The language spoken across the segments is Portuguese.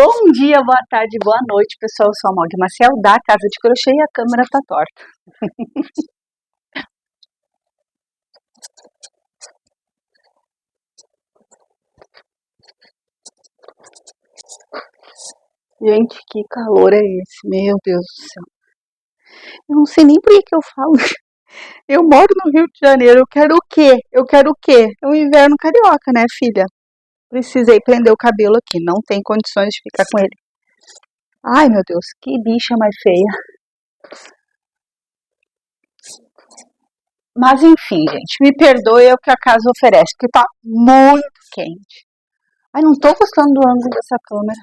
Bom dia, boa tarde, boa noite, pessoal. Eu sou a Mag Maciel da Casa de Crochê e a câmera tá torta. Gente, que calor é esse? Meu Deus do céu. Eu não sei nem por que eu falo. Eu moro no Rio de Janeiro. Eu quero o quê? Eu quero o quê? É o inverno carioca, né, filha? Precisei prender o cabelo aqui. Não tem condições de ficar com ele. Ai, meu Deus, que bicha mais feia. Mas enfim, gente, me perdoe, é o que a casa oferece, porque tá muito quente. Ai, não tô gostando do ângulo dessa câmera.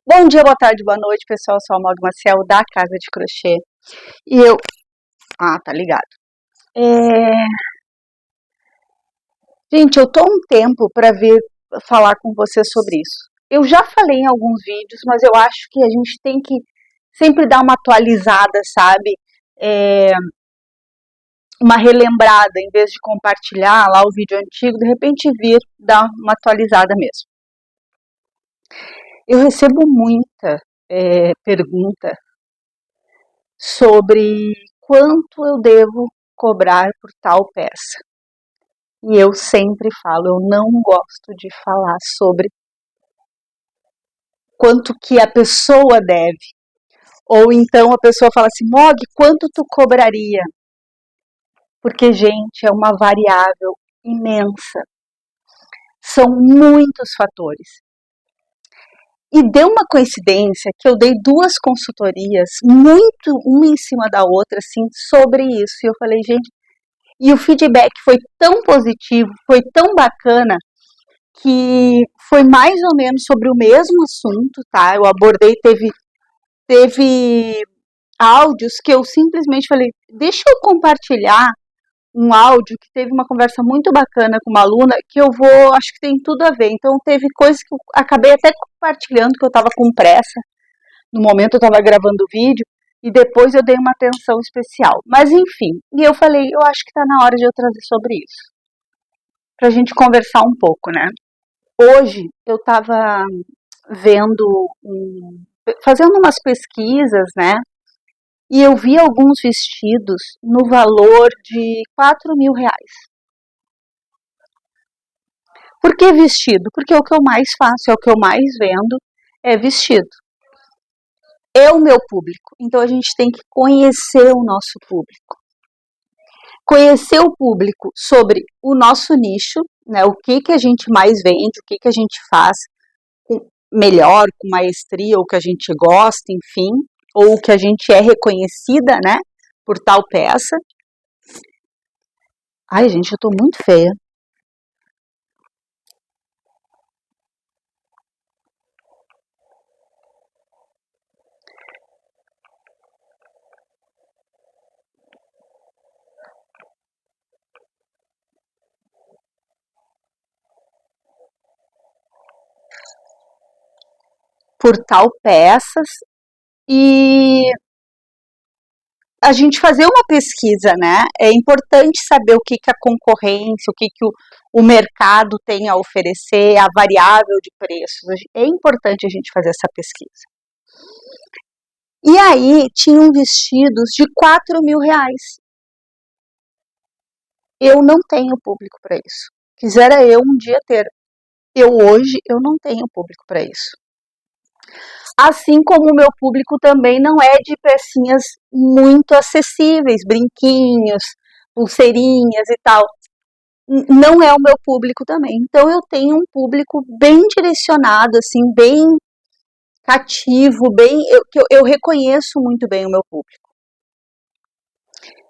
Bom dia, boa tarde, boa noite, pessoal. Eu sou a Mag Maciel da Casa de Crochê. E eu. Ah, tá ligado. Gente, eu tô um tempo para vir falar com você sobre isso. Eu já falei em alguns vídeos, mas eu acho que a gente tem que sempre dar uma atualizada, sabe? É, uma relembrada, em vez de compartilhar lá o vídeo antigo, de repente vir dar uma atualizada mesmo. Eu recebo muita pergunta sobre quanto eu devo cobrar por tal peça. E eu sempre falo, eu não gosto de falar sobre quanto que a pessoa deve. Ou então a pessoa fala assim, Mog, quanto tu cobraria? Porque, gente, é uma variável imensa. São muitos fatores. E deu uma coincidência que eu dei duas consultorias, muito uma em cima da outra, assim, sobre isso. E eu falei, gente, e o feedback foi tão positivo, foi tão bacana, que foi mais ou menos sobre o mesmo assunto, tá? Eu abordei, teve áudios que eu simplesmente falei, deixa eu compartilhar um áudio que teve uma conversa muito bacana com uma aluna que eu vou, acho que tem tudo a ver. Então teve coisas que eu acabei até compartilhando que eu estava com pressa. No momento eu estava gravando o vídeo e depois eu dei uma atenção especial. Mas enfim, e eu falei, eu acho que está na hora de eu trazer sobre isso. Pra gente conversar um pouco, né? Hoje eu estava vendo, fazendo umas pesquisas, né? E eu vi alguns vestidos no valor de R$ 4.000. Por que vestido? Porque é o que eu mais faço, é o que eu mais vendo, é vestido. É o meu público, então a gente tem que conhecer o nosso público. Conhecer o público sobre o nosso nicho, né, o que a gente mais vende, o que a gente faz melhor, com maestria, ou que a gente gosta, enfim, ou que a gente é reconhecida, né, por tal peça. Ai, gente, eu tô muito feia. Por tal peças e a gente fazer uma pesquisa, né? É importante saber o que a concorrência, o mercado tem a oferecer, a variável de preços. É importante a gente fazer essa pesquisa. E aí tinham vestidos de R$ 4.000. Eu não tenho público para isso. Quisera eu um dia ter. Hoje eu não tenho público para isso. Assim como o meu público também não é de pecinhas muito acessíveis, brinquinhos, pulseirinhas e tal. Não é o meu público também. Então eu tenho um público bem direcionado, assim, bem cativo, eu reconheço muito bem o meu público.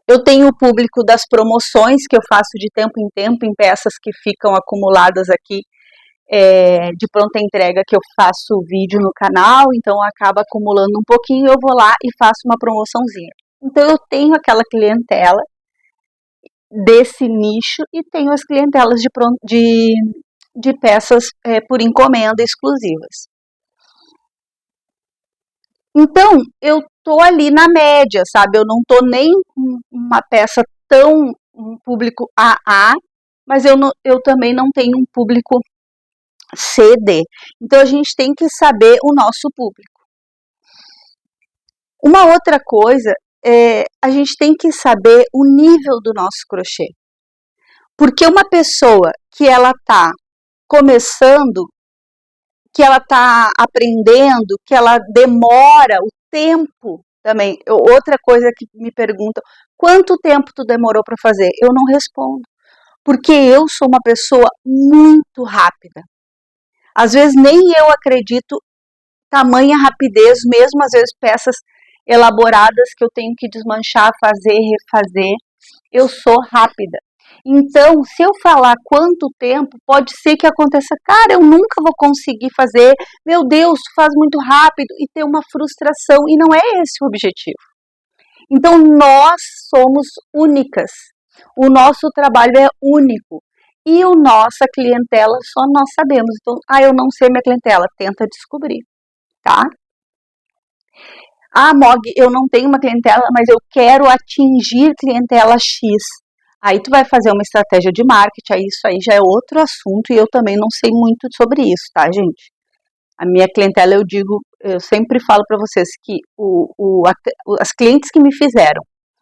Eu tenho o público das promoções que eu faço de tempo em tempo em peças que ficam acumuladas aqui de pronta entrega, que eu faço vídeo no canal, então acaba acumulando um pouquinho, eu vou lá e faço uma promoçãozinha. Então eu tenho aquela clientela desse nicho e tenho as clientelas de peças por encomenda exclusivas. Então, eu tô ali na média, sabe? Eu não tô nem uma peça tão um público AA, mas eu também não tenho um público CD. Então, a gente tem que saber o nosso público. Uma outra coisa é a gente tem que saber o nível do nosso crochê. Porque uma pessoa que ela tá começando, que ela tá aprendendo, que ela demora o tempo também. Outra coisa que me perguntam, quanto tempo tu demorou para fazer? Eu não respondo, porque eu sou uma pessoa muito rápida. Às vezes nem eu acredito tamanha rapidez, mesmo às vezes peças elaboradas que eu tenho que desmanchar, fazer, refazer. Eu sou rápida. Então, se eu falar quanto tempo, pode ser que aconteça, cara, eu nunca vou conseguir fazer, meu Deus, tu faz muito rápido, e ter uma frustração, e não é esse o objetivo. Então, nós somos únicas, o nosso trabalho é único, e a nossa clientela só nós sabemos. Então, eu não sei minha clientela, tenta descobrir, tá? Mog, eu não tenho uma clientela, mas eu quero atingir clientela X. Aí tu vai fazer uma estratégia de marketing, aí isso aí já é outro assunto e eu também não sei muito sobre isso, tá, gente? A minha clientela, eu sempre falo para vocês que as clientes que me fizeram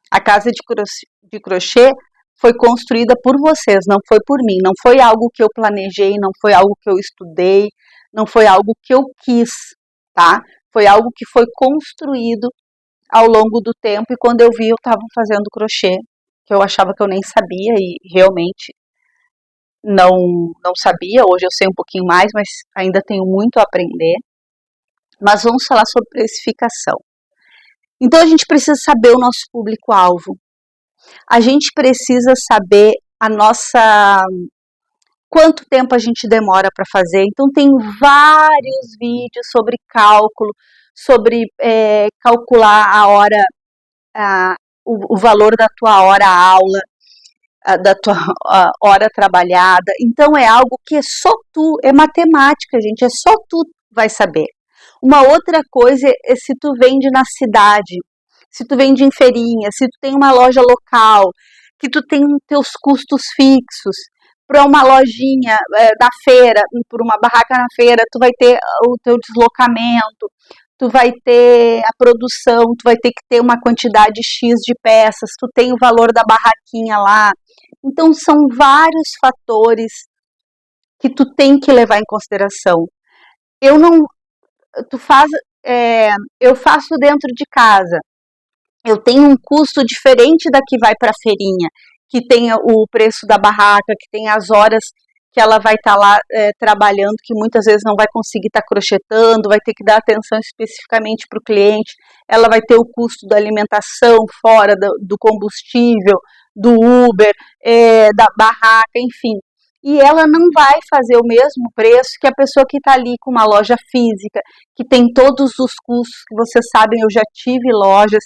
a casa de crochê foi construída por vocês, não foi por mim, não foi algo que eu planejei, não foi algo que eu estudei, não foi algo que eu quis, tá? Foi algo que foi construído ao longo do tempo e quando eu vi eu estava fazendo crochê, que eu achava que eu nem sabia e realmente não sabia. Hoje eu sei um pouquinho mais, mas ainda tenho muito a aprender. Mas vamos falar sobre precificação. Então a gente precisa saber o nosso público-alvo. A gente precisa saber a nossa quanto tempo a gente demora para fazer. Então tem vários vídeos sobre cálculo, sobre calcular a hora, o valor da tua hora aula, da tua hora trabalhada. Então é algo que é só tu, é matemática, gente, é só tu vai saber. Uma outra coisa é se tu vende na cidade, se tu vende em feirinha, se tu tem uma loja local, que tu tem teus custos fixos. Para uma lojinha da feira, por uma barraca na feira, tu vai ter o teu deslocamento, tu vai ter a produção, tu vai ter que ter uma quantidade X de peças, tu tem o valor da barraquinha lá. Então são vários fatores que tu tem que levar em consideração. Eu não, tu faz, eu faço dentro de casa. Eu tenho um custo diferente da que vai para a feirinha, que tem o preço da barraca, que tem as horas que ela vai estar lá trabalhando, que muitas vezes não vai conseguir estar crochetando, vai ter que dar atenção especificamente para o cliente, ela vai ter o custo da alimentação fora do combustível, do Uber, da barraca, enfim. E ela não vai fazer o mesmo preço que a pessoa que está ali com uma loja física, que tem todos os custos que vocês sabem, eu já tive lojas,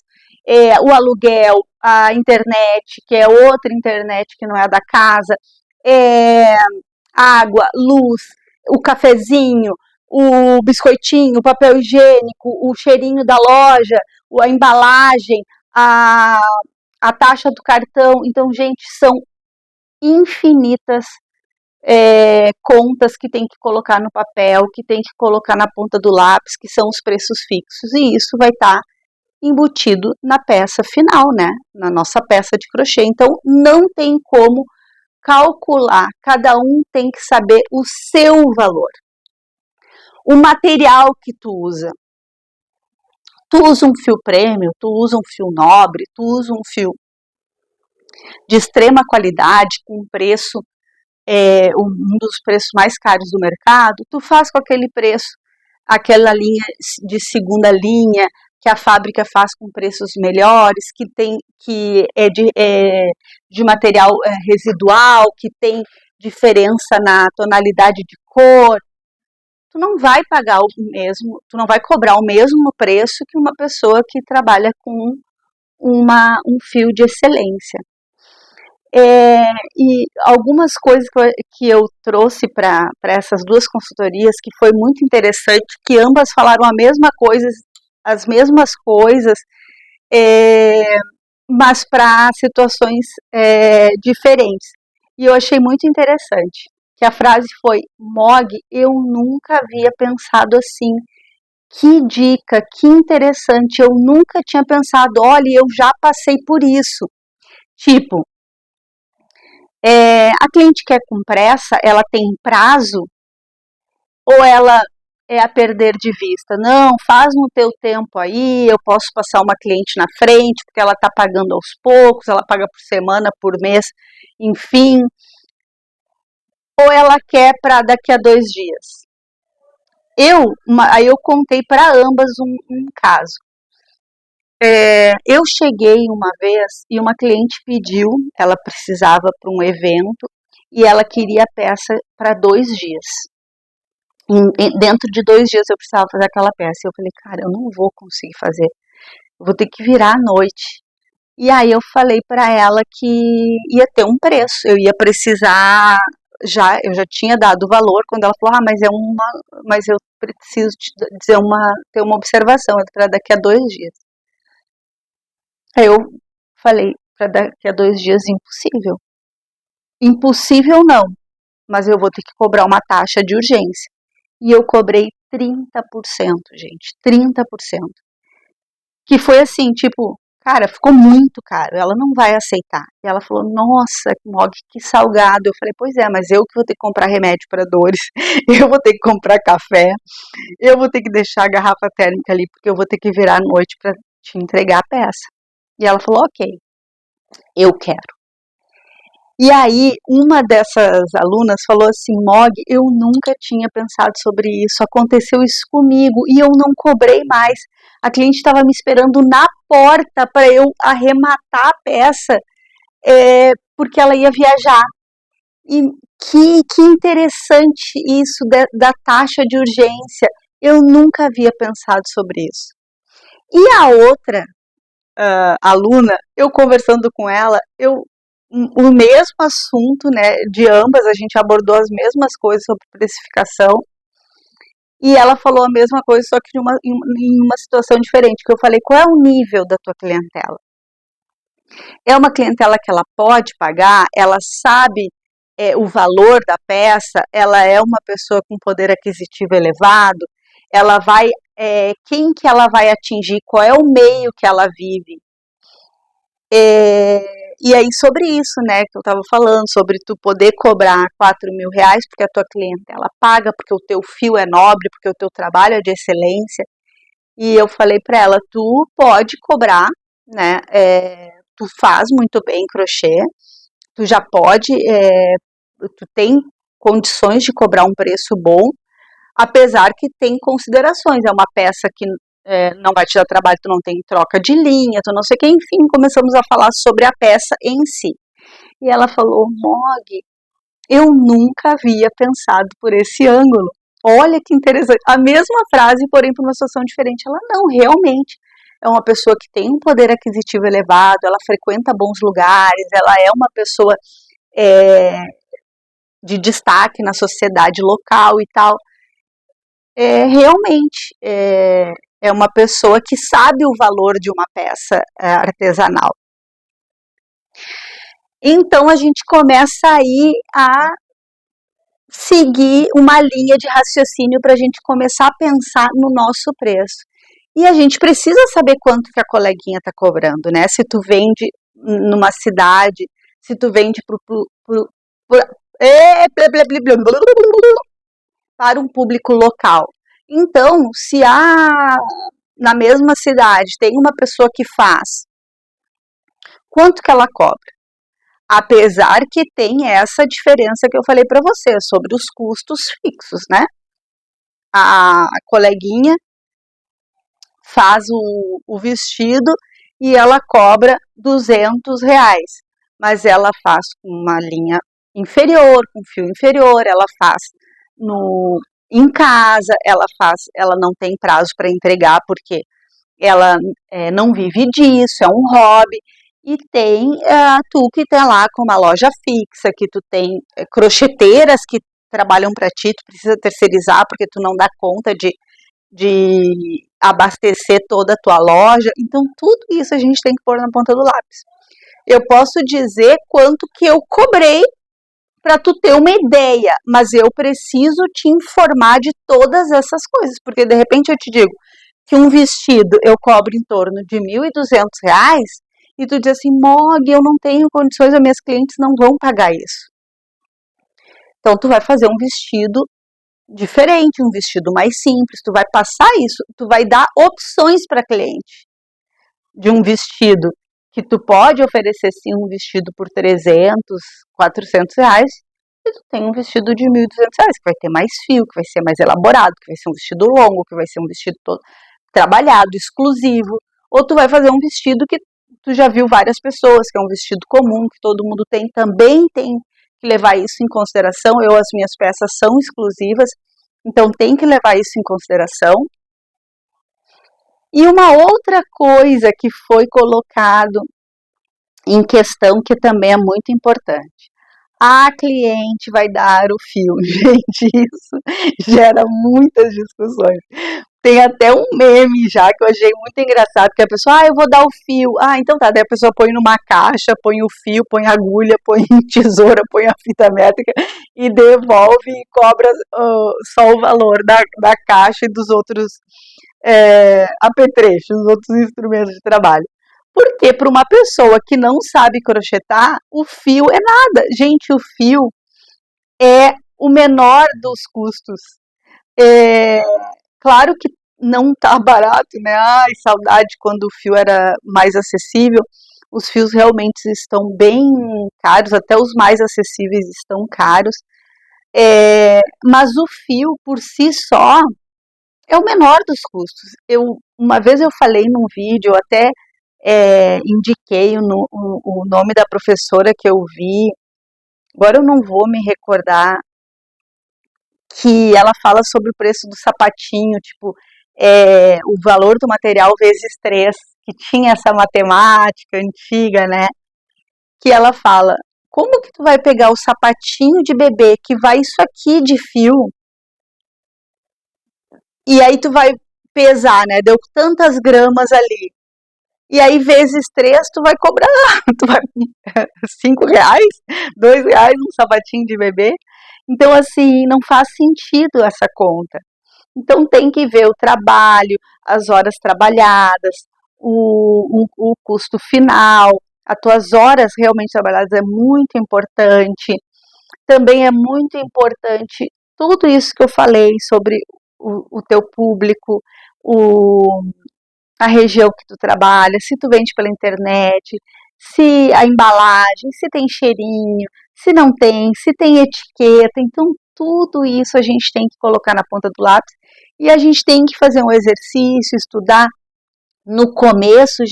o aluguel, a internet, que é outra internet que não é a da casa, água, luz, o cafezinho, o biscoitinho, o papel higiênico, o cheirinho da loja, a embalagem, a taxa do cartão. Então, gente, são infinitas contas que tem que colocar no papel, que tem que colocar na ponta do lápis, que são os preços fixos, e isso vai estar embutido na peça final, né? Na nossa peça de crochê. Então, não tem como calcular, cada um tem que saber o seu valor. O material que tu usa um fio premium, tu usa um fio nobre, tu usa um fio de extrema qualidade, com preço, um dos preços mais caros do mercado, tu faz com aquele preço, aquela linha de segunda linha, que a fábrica faz com preços melhores, que é de material residual, que tem diferença na tonalidade de cor, tu não vai pagar o mesmo, tu não vai cobrar o mesmo preço que uma pessoa que trabalha com um fio de excelência. E algumas coisas que eu trouxe para essas duas consultorias, que foi muito interessante, que ambas falaram a mesma coisa, as mesmas coisas, é, mas para situações diferentes. E eu achei muito interessante que a frase foi: Mog, eu nunca havia pensado assim. Que dica, que interessante. Eu nunca tinha pensado, olha, eu já passei por isso. Tipo, a cliente quer com pressa, ela tem prazo, ou ela é a perder de vista? Não, faz no teu tempo aí, eu posso passar uma cliente na frente, porque ela está pagando aos poucos, ela paga por semana, por mês, enfim. Ou ela quer para daqui a 2 dias? Aí eu contei para ambas um caso. Eu cheguei uma vez e uma cliente pediu, ela precisava para um evento e ela queria a peça para 2 dias. Dentro de 2 dias eu precisava fazer aquela peça. Eu falei, cara, eu não vou conseguir fazer, eu vou ter que virar à noite. E aí eu falei para ela que ia ter um preço, eu ia precisar, eu já tinha dado o valor quando ela falou, mas eu preciso te dizer ter uma observação, para daqui a 2 dias. Aí eu falei, para daqui a 2 dias, impossível. Impossível não, mas eu vou ter que cobrar uma taxa de urgência. E eu cobrei 30%, gente, 30%. Que foi assim, tipo, cara, ficou muito caro, ela não vai aceitar. E ela falou, nossa, Mog, que salgado. Eu falei, pois é, mas eu que vou ter que comprar remédio para dores, eu vou ter que comprar café, eu vou ter que deixar a garrafa térmica ali, porque eu vou ter que virar à noite para te entregar a peça. E ela falou, ok, eu quero. E aí, uma dessas alunas falou assim, Mog, eu nunca tinha pensado sobre isso, aconteceu isso comigo e eu não cobrei mais. A cliente estava me esperando na porta para eu arrematar a peça, porque ela ia viajar. E que interessante isso da taxa de urgência. Eu nunca havia pensado sobre isso. E a outra aluna, eu conversando com ela, o mesmo assunto, né, de ambas, a gente abordou as mesmas coisas sobre precificação, e ela falou a mesma coisa, só que em uma situação diferente, que eu falei, qual é o nível da tua clientela? É uma clientela que ela pode pagar, ela sabe o valor da peça, ela é uma pessoa com poder aquisitivo elevado, ela vai, quem que ela vai atingir, qual é o meio que ela vive? E aí sobre isso, né, que eu estava falando, sobre tu poder cobrar 4.000 reais porque a tua clientela paga, porque o teu fio é nobre, porque o teu trabalho é de excelência. E eu falei para ela, tu pode cobrar, né, tu faz muito bem crochê, tu já pode, tu tem condições de cobrar um preço bom, apesar que tem considerações, é uma peça que não vai te dar trabalho, tu não tem troca de linha, tu não sei o que, enfim, começamos a falar sobre a peça em si. E ela falou, Mog, eu nunca havia pensado por esse ângulo. Olha que interessante. A mesma frase, porém, por uma situação diferente. Ela, não, realmente. É uma pessoa que tem um poder aquisitivo elevado, ela frequenta bons lugares, ela é uma pessoa de destaque na sociedade local e tal. Realmente é uma pessoa que sabe o valor de uma peça artesanal. Então a gente começa aí a seguir uma linha de raciocínio para a gente começar a pensar no nosso preço. E a gente precisa saber quanto que a coleguinha está cobrando, né? Se tu vende numa cidade, se tu vende para um público local. Então, se na mesma cidade tem uma pessoa que faz, quanto que ela cobra? Apesar que tem essa diferença que eu falei para você sobre os custos fixos, né? A coleguinha faz o vestido e ela cobra 200 reais, mas ela faz com uma linha inferior, com fio inferior, ela faz em casa, ela não tem prazo para entregar porque ela não vive disso, é um hobby. E tem tu que tá lá com uma loja fixa, que tu tem crocheteiras que trabalham para ti, tu precisa terceirizar porque tu não dá conta de de abastecer toda a tua loja. Então, tudo isso a gente tem que pôr na ponta do lápis. Eu posso dizer quanto que eu cobrei para tu ter uma ideia, mas eu preciso te informar de todas essas coisas, porque de repente eu te digo que um vestido eu cobro em torno de R$ 1.200 e tu diz assim, Mog, eu não tenho condições, as minhas clientes não vão pagar isso. Então tu vai fazer um vestido diferente, um vestido mais simples, tu vai passar isso, tu vai dar opções para cliente de um vestido que tu pode oferecer sim um vestido por R$ 300, R$ 400 e tu tem um vestido de R$ 1.200 que vai ter mais fio, que vai ser mais elaborado, que vai ser um vestido longo, que vai ser um vestido todo trabalhado, exclusivo, ou tu vai fazer um vestido que tu já viu várias pessoas, que é um vestido comum, que todo mundo tem, também tem que levar isso em consideração. As minhas peças são exclusivas, então tem que levar isso em consideração. E uma outra coisa que foi colocado em questão, que também é muito importante. A cliente vai dar o fio. Gente, isso gera muitas discussões. Tem até um meme já que eu achei muito engraçado, que a pessoa, eu vou dar o fio. Então tá, daí a pessoa põe numa caixa, põe o fio, põe a agulha, põe tesoura, põe a fita métrica e devolve e cobra só o valor da caixa e dos outros apetrechos, dos outros instrumentos de trabalho. Porque para uma pessoa que não sabe crochetar, o fio é nada. Gente, o fio é o menor dos custos. Claro que não tá barato, né? Ai, saudade quando o fio era mais acessível. Os fios realmente estão bem caros, até os mais acessíveis estão caros. Mas o fio por si só é o menor dos custos. Uma vez eu falei num vídeo, eu até indiquei o nome da professora que eu vi, agora eu não vou me recordar, que ela fala sobre o preço do sapatinho, tipo, o valor do material vezes 3, que tinha essa matemática antiga, né? Que ela fala, como que tu vai pegar o sapatinho de bebê, que vai isso aqui de fio, e aí tu vai pesar, né? Deu tantas gramas ali. E aí, vezes 3, tu vai cobrar, tu vai R$ 5, R$ 2 um sapatinho de bebê. Então, assim, não faz sentido essa conta. Então, tem que ver o trabalho, as horas trabalhadas, o custo final, as tuas horas realmente trabalhadas é muito importante. Também é muito importante tudo isso que eu falei sobre o teu público, a região que tu trabalha, se tu vende pela internet, se a embalagem, se tem cheirinho, se não tem, se tem etiqueta. Então, tudo isso a gente tem que colocar na ponta do lápis e a gente tem que fazer um exercício, estudar. No começo,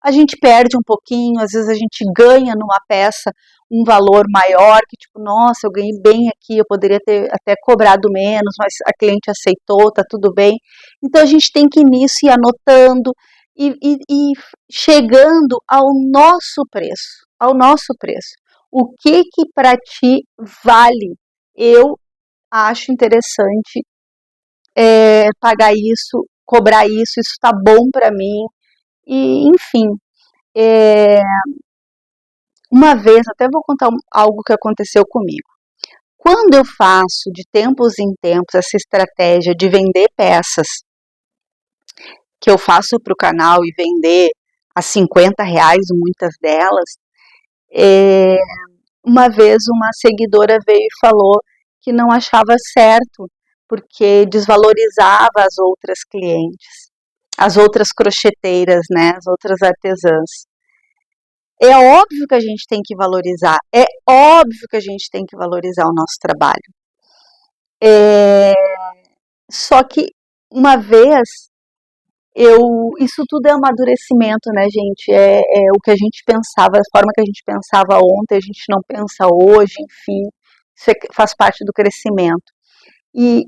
a gente perde um pouquinho, às vezes a gente ganha numa peça um valor maior, que tipo, nossa, eu ganhei bem aqui, eu poderia ter até cobrado menos, mas a cliente aceitou, tá tudo bem. Então a gente tem que ir nisso e anotando e chegando ao nosso preço, ao nosso preço. O que para ti vale? Eu acho interessante pagar isso, cobrar isso tá bom para mim. E, enfim, uma vez, até vou contar algo que aconteceu comigo. Quando eu faço de tempos em tempos essa estratégia de vender peças que eu faço para o canal e vender a R$ 50, muitas delas, uma vez uma seguidora veio e falou que não achava certo, porque desvalorizava as outras clientes, as outras crocheteiras, né, as outras artesãs. É óbvio que a gente tem que valorizar, é óbvio que a gente tem que valorizar o nosso trabalho. Só que uma vez, isso tudo é amadurecimento, né, gente? É o que a gente pensava, a forma que a gente pensava ontem, a gente não pensa hoje, enfim. Isso faz parte do crescimento. E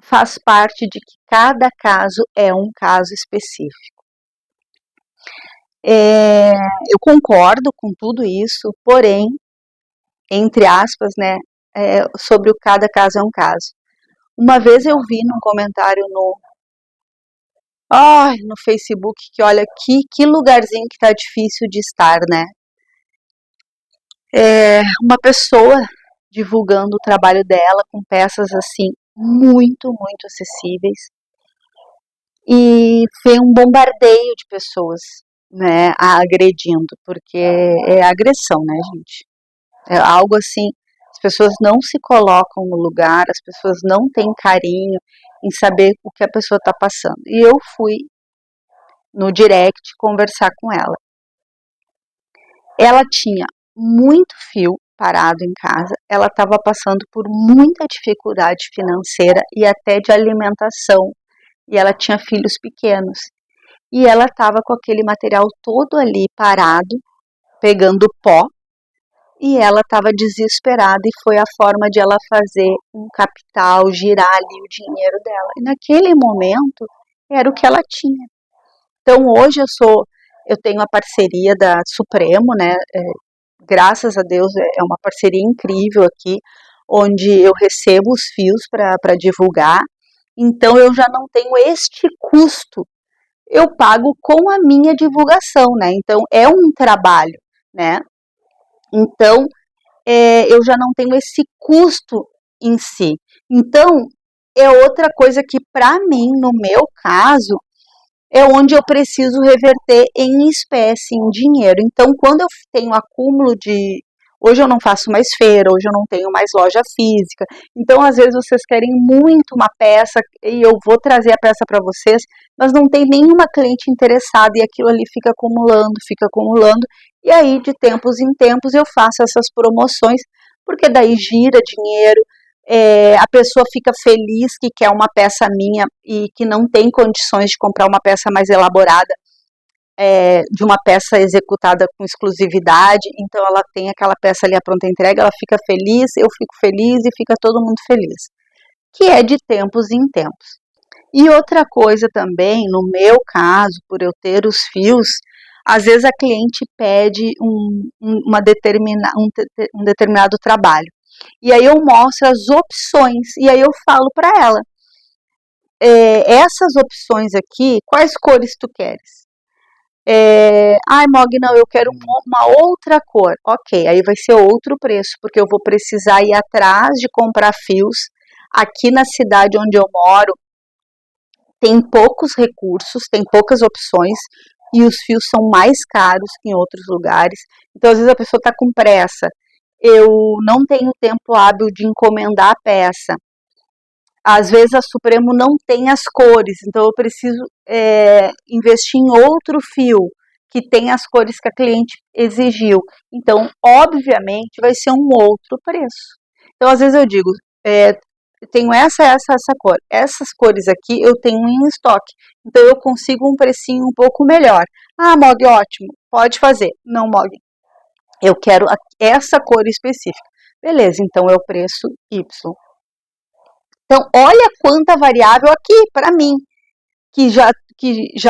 faz parte de que cada caso é um caso específico. Eu concordo com tudo isso, porém, entre aspas, né, sobre o cada caso é um caso. Uma vez eu vi num comentário no Facebook, que olha que lugarzinho que tá difícil de estar, né? Uma pessoa divulgando o trabalho dela com peças assim muito, muito acessíveis e foi um bombardeio de pessoas, né, agredindo, porque é agressão, né, gente? É algo assim, as pessoas não se colocam no lugar, as pessoas não têm carinho em saber o que a pessoa está passando. E eu fui no direct conversar com ela. Ela tinha muito fio parado em casa, ela estava passando por muita dificuldade financeira e até de alimentação, e ela tinha filhos pequenos. E ela estava com aquele material todo ali parado, pegando pó, e ela estava desesperada e foi a forma de ela fazer um capital, girar ali o dinheiro dela. E naquele momento era o que ela tinha. Então hoje eu tenho a parceria da Supremo, né? Graças a Deus é uma parceria incrível aqui, onde eu recebo os fios para divulgar. Então eu já não tenho este custo. Eu pago com a minha divulgação, né? Então é um trabalho, né? Então eu já não tenho esse custo em si. Então é outra coisa que para mim, no meu caso, é onde eu preciso reverter em espécie, em dinheiro. Então, quando eu tenho acúmulo de. Hoje eu não faço mais feira, hoje eu não tenho mais loja física. Então, às vezes, vocês querem muito uma peça e eu vou trazer a peça para vocês, mas não tem nenhuma cliente interessada e aquilo ali fica acumulando, fica acumulando. E aí, de tempos em tempos, eu faço essas promoções, porque daí gira dinheiro, a pessoa fica feliz que quer uma peça minha e que não tem condições de comprar uma peça mais elaborada, de uma peça executada com exclusividade, então ela tem aquela peça ali à pronta entrega, ela fica feliz, eu fico feliz e fica todo mundo feliz, que é de tempos em tempos. E outra coisa também, no meu caso, por eu ter os fios, às vezes a cliente pede um determinado trabalho. E aí eu mostro as opções, e aí eu falo para ela, essas opções aqui, quais cores tu queres? Ai, Mog, não, eu quero uma outra cor. Ok, aí vai ser outro preço, porque eu vou precisar ir atrás de comprar fios. Aqui na cidade onde eu moro, tem poucos recursos, tem poucas opções, e os fios são mais caros que em outros lugares. Então, às vezes a pessoa está com pressa, eu não tenho tempo hábil de encomendar a peça. Às vezes a Supremo não tem as cores, então eu preciso investir em outro fio que tem as cores que a cliente exigiu. Então, obviamente, vai ser um outro preço. Então, às vezes eu digo, tenho essa cor. Essas cores aqui eu tenho em estoque. Então, eu consigo um precinho um pouco melhor. Ah, Mog, ótimo, pode fazer. Não, Mog, eu quero essa cor específica. Beleza, então é o preço Y. Então, olha quanta variável aqui para mim, que já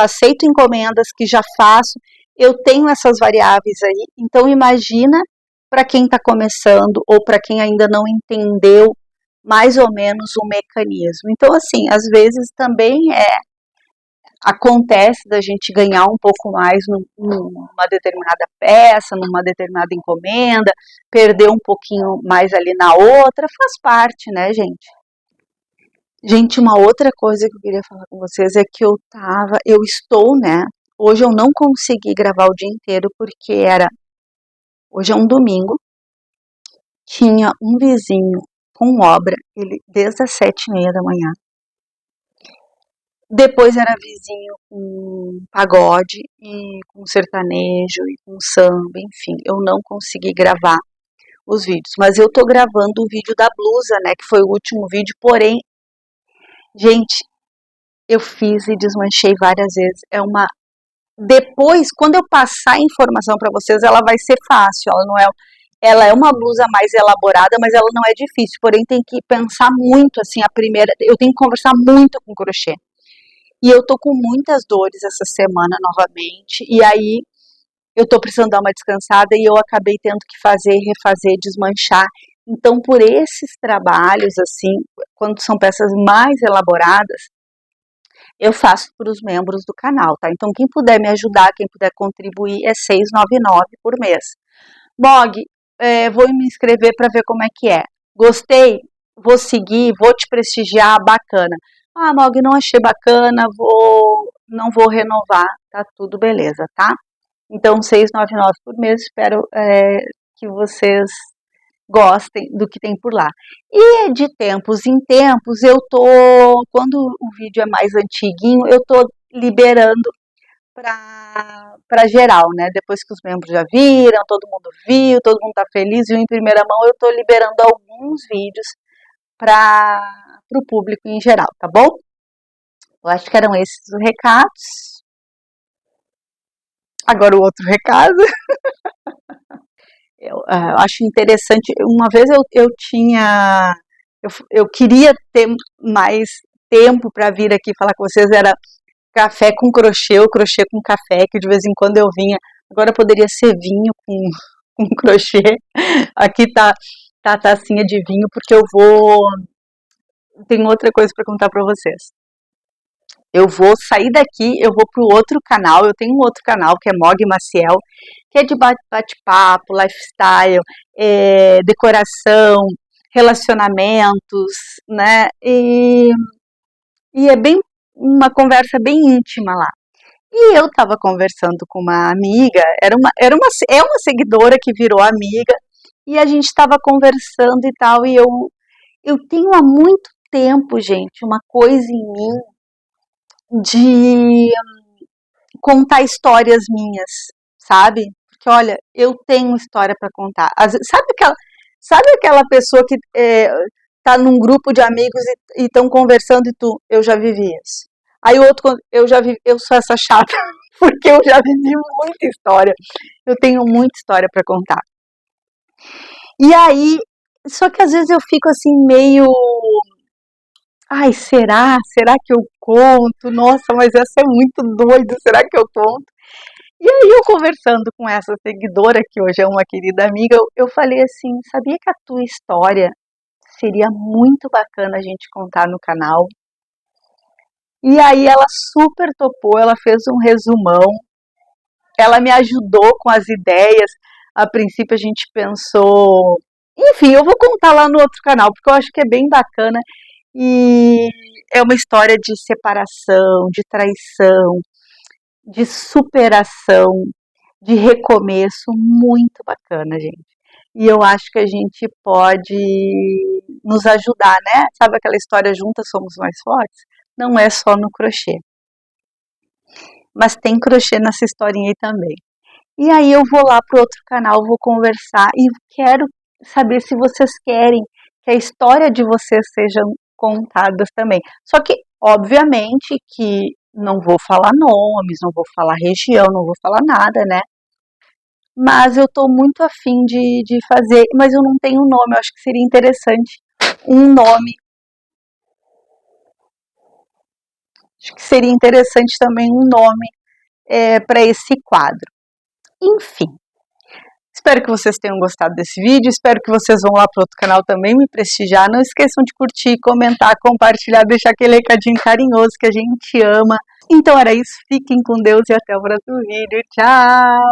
aceito encomendas, que já faço, eu tenho essas variáveis aí. Então, imagina para quem está começando ou para quem ainda não entendeu mais ou menos o mecanismo. Então, assim, às vezes também acontece da gente ganhar um pouco mais numa determinada peça, numa determinada encomenda, perder um pouquinho mais ali na outra, faz parte, né, gente? Gente, uma outra coisa que eu queria falar com vocês é que eu estou, né? Hoje eu não consegui gravar o dia inteiro porque hoje é um domingo, tinha um vizinho com obra, ele desde as 7:30 da manhã. Depois era vizinho com pagode e com sertanejo e com samba, enfim, eu não consegui gravar os vídeos, mas eu tô gravando o vídeo da blusa, né, que foi o último vídeo, porém, gente, eu fiz e desmanchei várias vezes. Depois, quando eu passar a informação para vocês, ela vai ser fácil. Ela é uma blusa mais elaborada, mas ela não é difícil. Porém, tem que pensar muito, assim, eu tenho que conversar muito com o crochê. E eu tô com muitas dores essa semana novamente. E aí, eu tô precisando dar uma descansada e eu acabei tendo que fazer, refazer, desmanchar. Então, por esses trabalhos, assim, quando são peças mais elaboradas, eu faço para os membros do canal, tá? Então, quem puder me ajudar, quem puder contribuir, é R$6,99 por mês. Mog, vou me inscrever para ver como é que é. Gostei? Vou seguir, vou te prestigiar, bacana. Ah, Mog, não achei bacana, não vou renovar, tá tudo beleza, tá? Então, R$6,99 por mês, espero que vocês gostem do que tem por lá. E de tempos em tempos, quando o vídeo é mais antiguinho, eu tô liberando para geral, né? Depois que os membros já viram, todo mundo viu, todo mundo tá feliz, viu em primeira mão, eu tô liberando alguns vídeos para o público em geral, tá bom? Eu acho que eram esses os recados. Agora o outro recado. Eu acho interessante. Uma vez eu queria ter mais tempo para vir aqui falar com vocês. Era café com crochê, ou crochê com café, que de vez em quando eu vinha. Agora poderia ser vinho com crochê. Aqui tá a tacinha de vinho, porque tenho outra coisa para contar para vocês. Eu vou sair daqui, eu vou pro outro canal, eu tenho um outro canal que é Mog Maciel, que é de bate-papo, lifestyle, decoração, relacionamentos, né? E é bem uma conversa bem íntima lá. E eu estava conversando com uma amiga, é uma seguidora que virou amiga, e a gente estava conversando e tal, e eu tenho há muito tempo, gente, uma coisa em mim de contar histórias minhas, sabe? Porque, olha, eu tenho história para contar. Sabe aquela pessoa que tá num grupo de amigos e estão conversando e eu já vivi isso. Aí o outro, eu sou essa chata, porque eu já vivi muita história. Eu tenho muita história para contar. E aí, só que às vezes eu fico assim meio... Ai, será? Será que eu conto? Nossa, mas essa é muito doida, será que eu conto? E aí eu conversando com essa seguidora, que hoje é uma querida amiga, eu falei assim, sabia que a tua história seria muito bacana a gente contar no canal? E aí ela super topou, ela fez um resumão, ela me ajudou com as ideias, a princípio a gente pensou... Enfim, eu vou contar lá no outro canal, porque eu acho que é bem bacana e é uma história de separação, de traição, de superação, de recomeço, muito bacana, gente. E eu acho que a gente pode nos ajudar, né? Sabe aquela história juntas somos mais fortes? Não é só no crochê. Mas tem crochê nessa historinha aí também. E aí eu vou lá pro outro canal, vou conversar e quero saber se vocês querem que a história de vocês sejam contadas também. Só que, obviamente, que não vou falar nomes, não vou falar região, não vou falar nada, né? Mas eu tô muito afim de fazer, mas eu não tenho nome, eu acho que seria interessante um nome. Acho que seria interessante também um nome para esse quadro. Enfim, espero que vocês tenham gostado desse vídeo, espero que vocês vão lá para outro canal também me prestigiar. Não esqueçam de curtir, comentar, compartilhar, deixar aquele recadinho carinhoso que a gente ama. Então era isso, fiquem com Deus e até o próximo vídeo. Tchau!